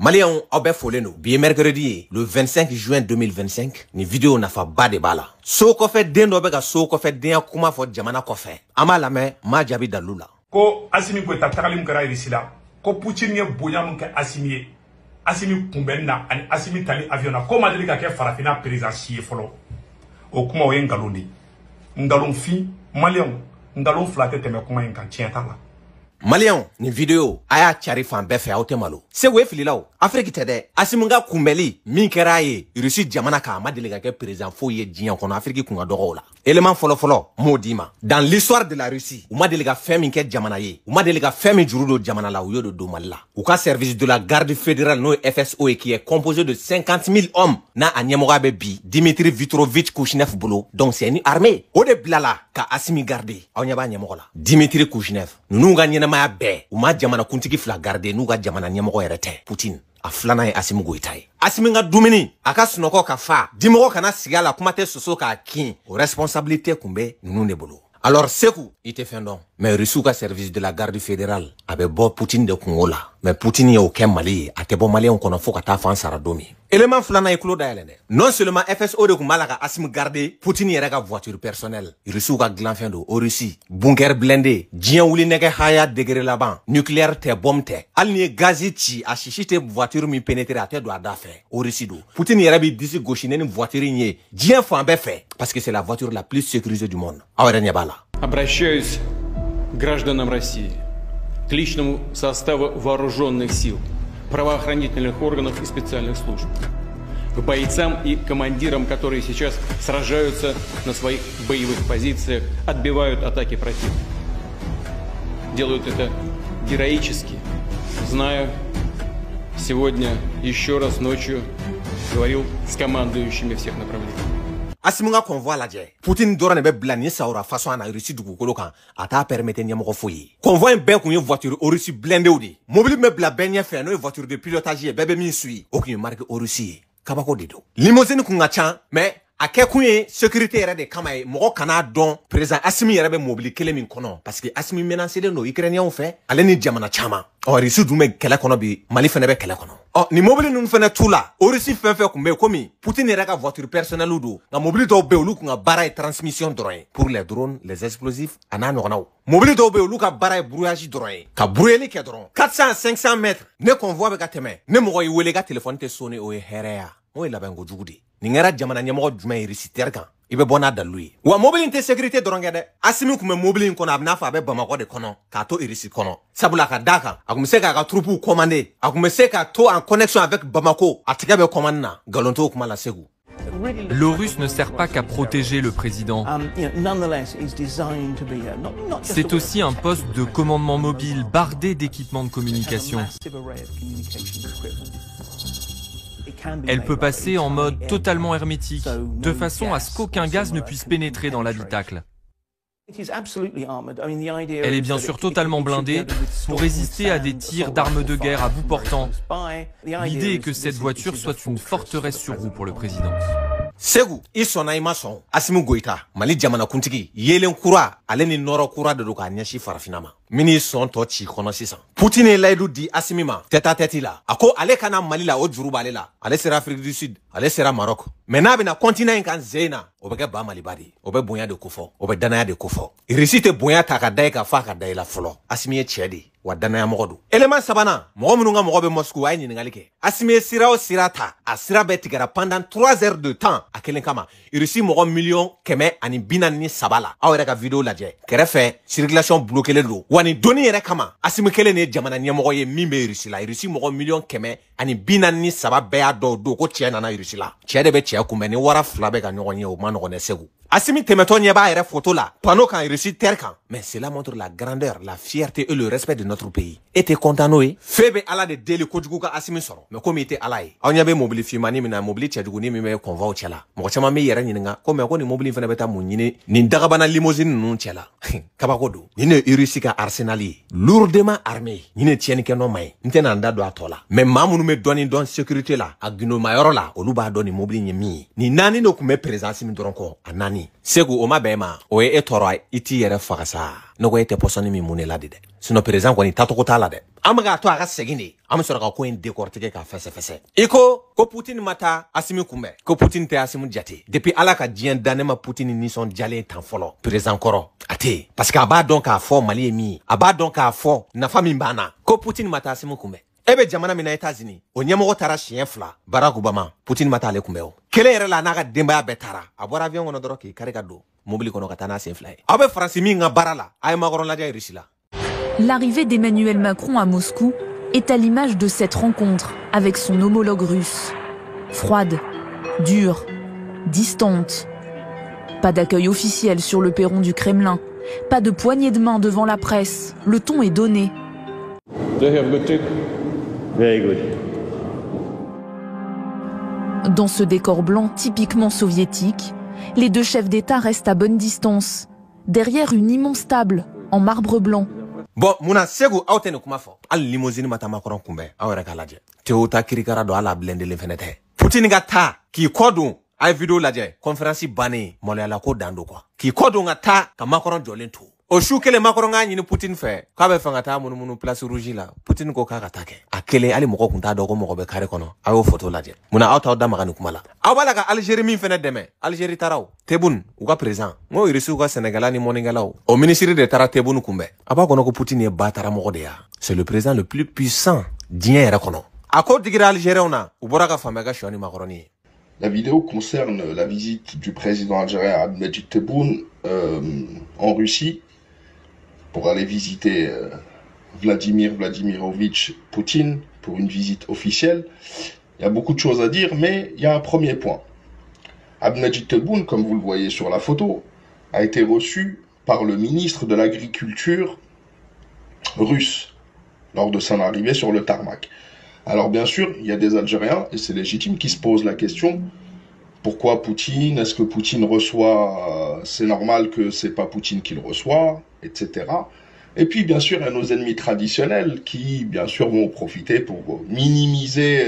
Maliens aw bɛ folen do bi mercredi le 25 juin 2025 ni vidéo nafa ba de b'a la so kɔfɛ den dɔ bɛ ka so kɔfɛ denya kuma fɔ jamana kɔfɛ an b'a lamɛn maa jaabi dalu la ko Assimi Goïta tagali min kɛra Russie la ko Poutine ye bonya min kɛ Assimi ye Assimi kunbɛnni na ani Assimi tali avion na ko ma deli ka kɛ farafina président si ye fɔlɔ o kuma o ye ngalon de ngalon fin Maliens ngalon fila tɛ tɛmɛ kuma in kan tiɲɛ t'a la. Maliens ni vidéo a y'a cari fan bɛɛ fɛ aw tɛ malo segu ye fililaw Afrique tɛ dɛ Assimi ka kunbɛli min kɛra a ye Russie jamana kan a ma deli ka kɛ président foyi ye diɲɛ kɔnɔ Afrique kun ka dɔgɔ o la élément fɔlɔ m'o di ma dans l'histoire de la Russie u ma deli ka fɛn min kɛ jamana ye u ma deli ka fɛn min juru don jamana la u y'o don Mali la u ka service de la garde fédérale n'o ye FSO ye qui est composé de 50 000 hommes n'a a ɲɛmɔgɔya bɛ bi Dimitri Vitrovitch Kushnev bolo donc c'est une armée o de bilala ka Assimi garder aw ɲɛ b'a ɲɛmɔgɔ la Dimitri Kushnev ninnu ka ɲɛnamaya bɛɛ u ma jamana kuntigi fila garder n'u ka jamana ɲɛmɔgɔ yɛrɛ tɛ Poutine a filanan ye Assimi Goïta ye Assimi ka dumuni a ka sunɔgɔ ka fa dimɔgɔ kana sigi a la kuma tɛ soso k'a kin o responsabilité kun bɛ ninnu de bolo alors Seku i tɛ fɛn dɔn mais Russie ka service de la garde fédérale a bɛ bɔ Poutine de kungo la mais Poutine y'o kɛ Mali ye a tɛ bɔ Maliens kɔnɔ fo ka taa fan sara don min élément filanan ye tulo dayɛlɛ dɛ non seulement FSO de kun b'a la ka Assimi garder Poutine yɛrɛ ka voiture personnelle Russie ka dilanfɛn don o Russie bunker blindé diɲɛ wuli nɛgɛ haya degré laban nucléaire tɛ bombe tɛ hali ni ye gazi ci a sisi tɛ voiture min pénétrer a tɛ don a da fɛ o Russie don Poutine yɛrɛ bɛ disi gosi ni voiture in ye diɲɛ fan bɛɛ fɛ parce que c'est la voiture la plus sécurisée du monde aw yɛrɛ ɲɛ b'a la. Обращаюсь к гражданам России, к личному составу вооруженных сил, правоохранительных органов и специальных служб, к бойцам и командирам, которые сейчас сражаются на своих боевых позициях, отбивают атаки противника. Делают это героически, зная, сегодня еще раз ночью говорил с командующими всех направлений. Assimi ka convoi lajɛ Poutine dɔrɔn de bɛ bila ni sawura façon na Russie dugukolo kan a t'a permettre ɲɛmɔgɔ foyi ye convoi in bɛɛ kun ye voiture Russie blindéw de mobile min bɛ bila bɛɛ ɲɛfɛ n'o ye voiture de pilotage ye bɛɛ bɛ min suit o kun ye marque Russie ye kabako de don limousine kun ka ca mais a kɛ kun ye sécurité yɛrɛ de kama ye mɔgɔ kana dɔn président Assimi yɛrɛ bɛ mobile kelen min kɔnɔ parce que Assimi menacé don Ukrainiens fɛ ale ni jamana caman Russie dun bɛ kɛlɛ kɔnɔ bi Mali fɛnɛ bɛ kɛlɛ kɔnɔ ni mobile ninnu fɛnɛ t'u la Russie fɛn fɛn kun bɛ komi Poutine yɛrɛ ka voiture personnelle don nka mobile dɔw bɛ olu kun ka baara ye transmission dɔrɔn ye pour les drones les explosifs a n'a ɲɔgɔnnaw mobile dɔw bɛ olu ka baara ye brouillage dɔrɔn ye ka brouilleli kɛ dɔrɔn 400-500 mètres ne convoi bɛ ka tɛmɛ ne mɔgɔ y'i wele ka téléphone tɛ sonné o ye hɛrɛya o ye labɛn kojugu de nin kɛra jamana ɲɛmɔgɔ jumɛn ye Russie terre kan i bɛ bɔ n'a dalu ye wa mobile in tɛ sécurité dɔrɔn kɛ dɛ Assimi kun bɛ mobile in kɔnɔ a bɛ n'a fɔ a bɛ Bamakɔ de kɔnɔ k'a to Russie kɔnɔ sabula ka d'a kan a kun bɛ se k'a ka troupes commander a kun bɛ se k'a to en connexion avec Bamako a tigɛ bɛ commande na nkalon t'o kuma la Segu. L'ORUS ne sert pas qu'à protéger le président. C'est aussi un poste de commandement mobile bardé d'équipements de communication. Elle peut passer en mode totalement hermétique, de façon à ce qu'aucun gaz ne puisse pénétrer dans l'habitacle. Elle est bien sûr totalement blindée pour résister à des tirs d'armes de guerre à bout portant. L'idée est que cette voiture soit une forteresse sur roue pour le président. Segu i sɔnna i ma sɔn Assimi Goïta Mali jamana kuntigi yelen kura ale ni nɔrɔ kura de don k'a ɲɛsin farafina ma min y'i sɔn tɔ ci kɔnɔ sisan Poutine ye layidu di Assimi ma tête à tête la a ko ale kana Mali la o juru b'ale la ale sera Afrique du Sud ale sera Maroc mais n'a bɛna continent in kan zen na o bɛ kɛ ba Maliba de o bɛ bonya de kofɔ o bɛ danaya de kofɔ Russie tɛ bonya ta ka da i ka fa ka da i la fɔlɔ Assimi ye cɛ de wa danaya mɔgɔ don élément sabanan mɔgɔ minnu ka mɔgɔ bɛ Moscou a ye ɲininkali kɛ Assimi ye sira o sira ta a sira bɛɛ tigɛra pendant 3 heures de temps a kelen kama Russie mɔgɔ 1,443,000 la aw yɛrɛ ka vidéo lajɛ kɛrɛfɛ circulation bloquée don wa nin donni yɛrɛ kama Assimi kelen de ye jamana ɲɛmɔgɔ ye min bɛ Russie la Russie mɔgɔ 1,443,000 bɛɛ y'a dɔw don ko cɛ nana Russie la cɛ de bɛ cɛ kunbɛn ni wara fila bɛ ka ɲɔgɔn ye o ma nɔgɔn dɛ Segu Assimi tɛmɛtɔ ɲɛ b'a yɛrɛ photo la panneau kan Russie terre kan mais cela montre la grandeur la fierté et le respect de notre pays e tɛ content n'o ye fɛn bɛ Ala de deli kojugu ka Assimi sɔrɔ mais komi i tɛ Ala ye aw ɲɛ bɛ mobili finmani min na mobili cɛjuguni min bɛ convoi cɛ la mɔgɔ caman bɛ yɛrɛ ɲininka ko mais ko nin mobili fana bɛ taa mun ɲini nin dagabana limousine ninnu cɛ la kabako don nin de ye Russie ka arsenal ye lourdement armé nin de tiɲɛnikɛ nɔ ma ye n tɛna n da don a tɔ la mais maa minnu bɛ dɔɔni dɔn sécurité la a gindomayɔrɔ la olu b'a dɔn nin mobili in ye min ye nin naani de tun bɛ président Assimi dɔrɔn kɔ a naani Bani. Segu oma bema, oe etoro iti yere fagasa. No go ete posoni mi munela de. Sino président ko ni tatoko tala de. Amaga to aga segini. Am sura ka ko en décortiquer ka fesse. Iko ko Poutine mata Assimi Kumbe. Ko Poutine te Assimi Diaté. Depuis ala ka dien danema Poutine ni son dialé tan folo. Président koro. Ate parce que aba donc a fo Mali mi. Aba donc a fo na famille bana. Ko Poutine mata Assimi Kumbe. Ebe jamana mina États-Unis. O nyamo tara chien fla. Barack Obama. Poutine mata ale Kumbe o. Kele yere la naga demba betara. Abora avion kono doro ki kareka do. Mobili kono katana sen fly. Abe France mi nga barala. Ay magoron la dia Russie la. L'arrivée d'Emmanuel Macron à Moscou est à l'image de cette rencontre avec son homologue russe. Froide, dure, distante. Pas d'accueil officiel sur le perron du Kremlin. Pas de poignée de main devant la presse. Le ton est donné. Very good. Dans ce décor blanc typiquement soviétique, les deux chefs d'État restent à bonne distance, derrière une immense table en marbre blanc. Bon, muna segu autene kuma fo. Al limousine mata Macron kumbe. Awere kalaje. Teota kirikara do ala blende le fenete. Poutine ga ta ki kodu ay video laje. Conférence bani mole ala ko dando kwa. Ki kodu nga ta ka Macron jolen tout. O shukele Macron nga nyini Poutine fe. Ka be fanga ta munu place rouge la. Poutine ko ka take. Akele ali moko kunta do ko moko be kare kono. Ayo photo laje. Muna auta da magani kumala. Awala ga Algérie min fene deme. Algérie taraw. Tebun uga président. Ngo irisu uga Sénégal ni moningalaw. Au ministère de Tara Tebun kumbe. Aba kono ko Poutine e batara moko de ya. C'est le président le plus puissant dien era kono. Ako digira Algérie ona ubora ka famega shoni Macroni. La vidéo concerne la visite du président algérien Abdelmadjid Tebboune en Russie pour aller visiter Vladimir Vladimirovitch Poutine pour une visite officielle. Il y a beaucoup de choses à dire, mais il y a un premier point. Abdelmadjid Tebboune, comme vous le voyez sur la photo, a été reçu par le ministre de l'Agriculture russe lors de son arrivée sur le tarmac. Alors bien sûr, il y a des Algériens, et c'est légitime, qui se posent la question, pourquoi Poutine? Est-ce que Poutine reçoit, c'est normal que c'est pas Poutine qui le reçoit, etc. Et puis bien sûr, il y a nos ennemis traditionnels qui bien sûr vont profiter pour minimiser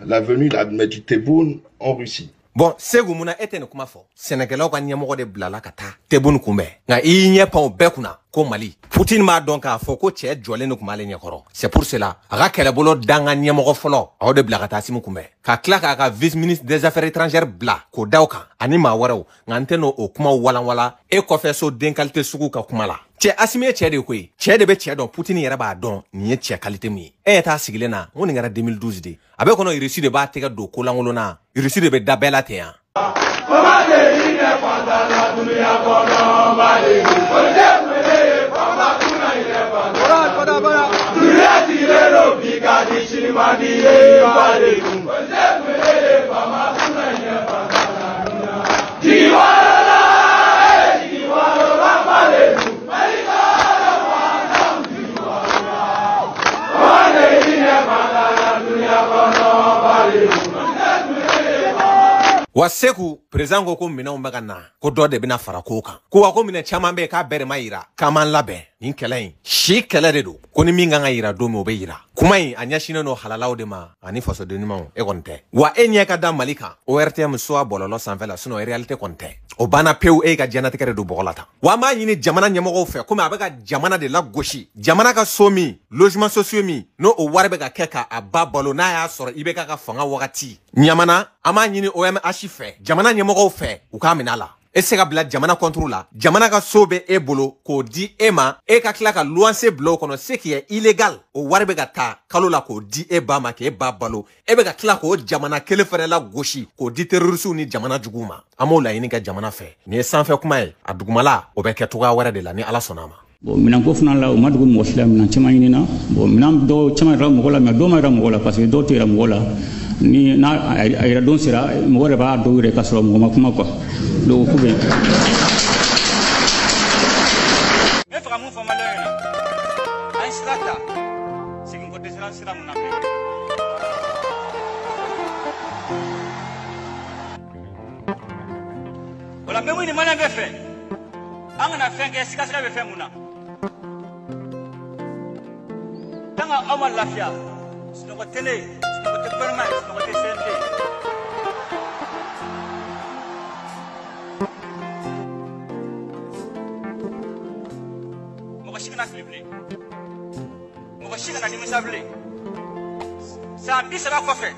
la venue d'Abdelmadjid Tebboune en Russie. Bon, segu muna etene kuma fo. Sénégalais ko nyamo de blala kata. Tebboune kumbe. Nga inye pa o bekuna ko Mali. Poutine ma donc a fo ko che jole no kuma le nyakoro. C'est pour cela, aga kele bolo danga nyamo ko folo. A de blaka ta Assimi kumbe. Ka klaka ka vice-ministre des affaires étrangères bla ko dawka. Ani ma waraw. Nganteno o kuma wala e ko fe so den qualité sugu ka kuma la. Che Assimi che de koy. Che de be che don Poutine yera ba don ni che qualité mi. E ta sigilena, ngoni ngara 2012 de. Abe kono irisi de ba tega do ko langolo na. Irisi de be dabela te ya. Waseku président ko mina umbagana ko do de bina fara ko kan ko wa ko mina chama be ka bere mayira kaman labe nin kelen shi kele de do ko ni minga ngayira do mo be yira kuma yi anya shino no halalaw de ma ani faso de nima e konte wa enya ka da malika o RTM so bololo sanfela suno réalité konte o bana peu e ka janate kere do bolata wa ma yini jamana nyamo ko fe kuma abeka jamana de la goshi jamana ka somi logement sociaux mi no o warbe ka keka ababalo na ya soro ibeka ka fanga wakati nyamana ama yini OMH fe jamana nyamo fe u ka minala e se ka bila jamana contrôle la jamana ka sobe e bolo ko di e ma e ka kila ka luanse blo kono ce qui est illégal o warbe ka ta kalo la ko di e ba ma ke ba balo e be ka kila ko jamana kele fere la goshi ko di terroriste ni jamana juguma amola yini ka jamana fe ni sanfɛ kuma ye a dugumala o be kɛ toga wɛrɛ de la ni ala sɔnna ma bon minan ko fana la o ma dugu mɔgɔ si la minan caman ɲinina bon minan dɔw caman yɛrɛ mɔgɔ la mais dɔw ma yɛrɛ mɔgɔ la parce que dɔw tɛ yɛrɛ mɔgɔ la ni n'a a yɛrɛ don sera mɔgɔ yɛrɛ b'a dɔw yɛrɛ ka sɔrɔ mɔgɔ ma kuma quoi donc ku bɛ ne faga mun fɔ maliyɛn ɲɛna an ye sira ta segin ko dɛsɛra sira mun na fɛ o la n bɛ mun ɲini maliyɛn bɛɛ fɛ an kana fɛn kɛ sikasika bɛ fɛn mun na tant que aw ma lafiya sunɔgɔ tɛ ne sunɔgɔ tɛ gouvernement sunɔgɔ tɛ CNT fili bilen mɔgɔ si kana nimisa bilen san 30 kɔfɛ